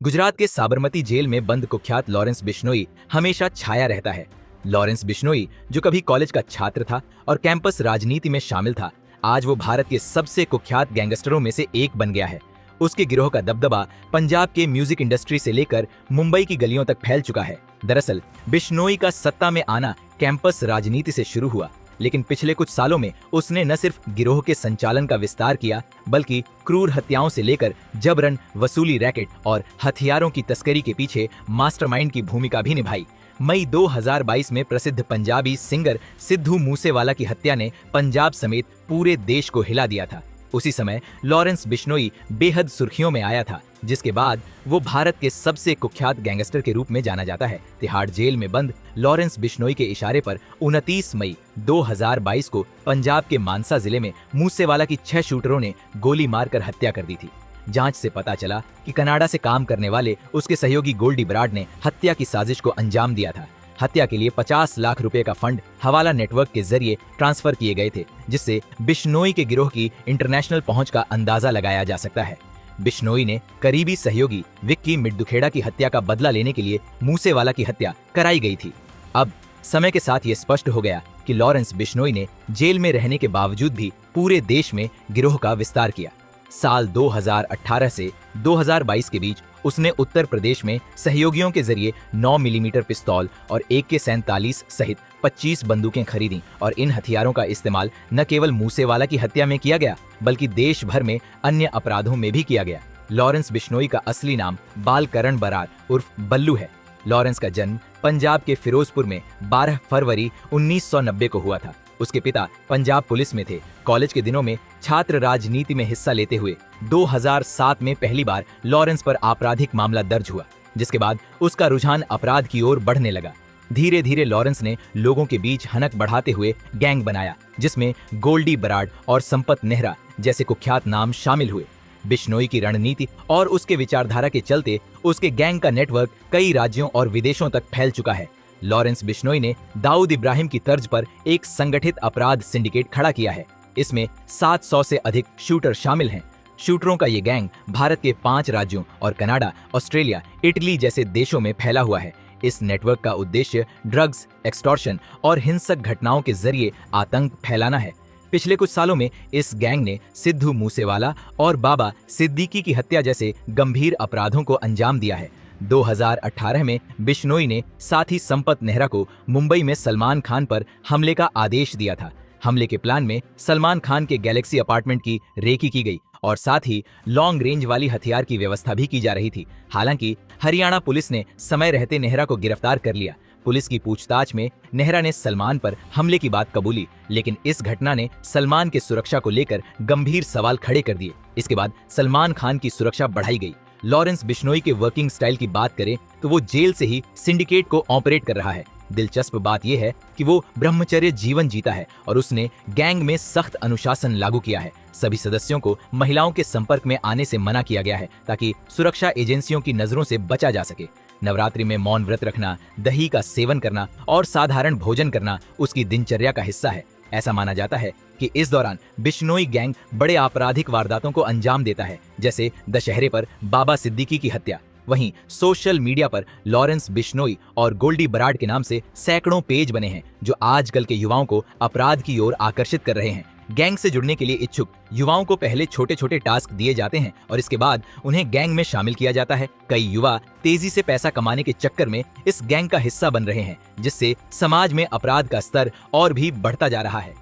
गुजरात के साबरमती जेल में बंद कुख्यात लॉरेंस बिश्नोई हमेशा छाया रहता है। लॉरेंस बिश्नोई, जो कभी कॉलेज का छात्र था और कैंपस राजनीति में शामिल था, आज वो भारत के सबसे कुख्यात गैंगस्टरों में से एक बन गया है। उसके गिरोह का दबदबा पंजाब के म्यूजिक इंडस्ट्री से लेकर मुंबई की गलियों तक फैल चुका है। दरअसल बिश्नोई का सत्ता में आना कैंपस राजनीति से शुरू हुआ, लेकिन पिछले कुछ सालों में उसने न सिर्फ गिरोह के संचालन का विस्तार किया, बल्कि क्रूर हत्याओं से लेकर जबरन वसूली रैकेट और हथियारों की तस्करी के पीछे मास्टरमाइंड की भूमिका भी निभाई। मई 2022 में प्रसिद्ध पंजाबी सिंगर सिद्धू मूसेवाला की हत्या ने पंजाब समेत पूरे देश को हिला दिया था। उसी समय लॉरेंस बिश्नोई बेहद सुर्खियों में आया था, जिसके बाद वो भारत के सबसे कुख्यात गैंगस्टर के रूप में जाना जाता है। तिहाड़ जेल में बंद लॉरेंस बिश्नोई के इशारे पर 29 मई 2022 को पंजाब के मानसा जिले में मूसेवाला की 6 शूटरों ने गोली मारकर हत्या कर दी थी। जांच से पता चला कि कनाडा से काम करने वाले उसके सहयोगी गोल्डी बराड ने हत्या की साजिश को अंजाम दिया था। हत्या के लिए 50 लाख रुपए का फंड हवाला नेटवर्क के जरिए ट्रांसफर किए गए थे, जिससे बिश्नोई के गिरोह की इंटरनेशनल पहुंच का अंदाजा लगाया जा सकता है। बिश्नोई ने करीबी सहयोगी विक्की मिडदुखेड़ा की हत्या का बदला लेने के लिए मूसेवाला की हत्या कराई गई थी। अब समय के साथ ये स्पष्ट हो गया कि लॉरेंस बिश्नोई ने जेल में रहने के बावजूद भी पूरे देश में गिरोह का विस्तार किया। साल 2018 से 2022 के बीच उसने उत्तर प्रदेश में सहयोगियों के जरिए 9 मिलीमीटर पिस्तौल और AK-47 सहित 25 बंदूकें खरीदी, और इन हथियारों का इस्तेमाल न केवल मूसेवाला की हत्या में किया गया, बल्कि देश भर में अन्य अपराधों में भी किया गया। लॉरेंस बिश्नोई का असली नाम बालकरण बरार उर्फ बल्लू है। लॉरेंस का जन्म पंजाब के फिरोजपुर में 12 फरवरी 1990 को हुआ था। उसके पिता पंजाब पुलिस में थे। कॉलेज के दिनों में छात्र राजनीति में हिस्सा लेते हुए 2007 में पहली बार लॉरेंस पर आपराधिक मामला दर्ज हुआ, जिसके बाद उसका रुझान अपराध की ओर बढ़ने लगा। धीरे धीरे लॉरेंस ने लोगों के बीच हनक बढ़ाते हुए गैंग बनाया, जिसमें गोल्डी बराड और संपत नेहरा जैसे कुख्यात नाम शामिल हुए। बिश्नोई की रणनीति और उसके विचारधारा के चलते उसके गैंग का नेटवर्क कई राज्यों और विदेशों तक फैल चुका है। लॉरेंस बिश्नोई ने दाऊद इब्राहिम की तर्ज पर एक संगठित अपराध सिंडिकेट खड़ा किया है। इसमें 700 से अधिक शूटर शामिल हैं। शूटरों का ये गैंग भारत के 5 राज्यों और कनाडा, ऑस्ट्रेलिया, इटली जैसे देशों में फैला हुआ है। इस नेटवर्क का उद्देश्य ड्रग्स, एक्सटॉर्शन और हिंसक घटनाओं के जरिए आतंक फैलाना है। पिछले कुछ सालों में इस गैंग ने सिद्धू मूसेवाला और बाबा सिद्दीकी की हत्या जैसे गंभीर अपराधों को अंजाम दिया है। 2018 में बिश्नोई ने साथी संपत नेहरा को मुंबई में सलमान खान पर हमले का आदेश दिया था। हमले के प्लान में सलमान खान के गैलेक्सी अपार्टमेंट की रेकी की गई और साथ ही लॉन्ग रेंज वाली हथियार की व्यवस्था भी की जा रही थी। हालांकि हरियाणा पुलिस ने समय रहते नेहरा को गिरफ्तार कर लिया। पुलिस की पूछताछ में नेहरा ने सलमान पर हमले की बात कबूली, लेकिन इस घटना ने सलमान के सुरक्षा को लेकर गंभीर सवाल खड़े कर दिए। इसके बाद सलमान खान की सुरक्षा बढ़ाई गई। लॉरेंस बिश्नोई के वर्किंग स्टाइल की बात करें तो वो जेल से ही सिंडिकेट को ऑपरेट कर रहा है। दिलचस्प बात यह है कि वो ब्रह्मचर्य जीवन जीता है और उसने गैंग में सख्त अनुशासन लागू किया है। सभी सदस्यों को महिलाओं के संपर्क में आने से मना किया गया है, ताकि सुरक्षा एजेंसियों की नजरों से बचा जा सके। नवरात्रि में मौन व्रत रखना, दही का सेवन करना और साधारण भोजन करना उसकी दिनचर्या का हिस्सा है। ऐसा माना जाता है कि इस दौरान बिश्नोई गैंग बड़े आपराधिक वारदातों को अंजाम देता है, जैसे दशहरे पर बाबा सिद्दीकी की हत्या। वहीं सोशल मीडिया पर लॉरेंस बिश्नोई और गोल्डी बराड के नाम से सैकड़ों पेज बने हैं, जो आजकल के युवाओं को अपराध की ओर आकर्षित कर रहे हैं। गैंग से जुड़ने के लिए इच्छुक युवाओं को पहले छोटे छोटे टास्क दिए जाते हैं और इसके बाद उन्हें गैंग में शामिल किया जाता है। कई युवा तेजी से पैसा कमाने के चक्कर में इस गैंग का हिस्सा बन रहे हैं, जिससे समाज में अपराध का स्तर और भी बढ़ता जा रहा है।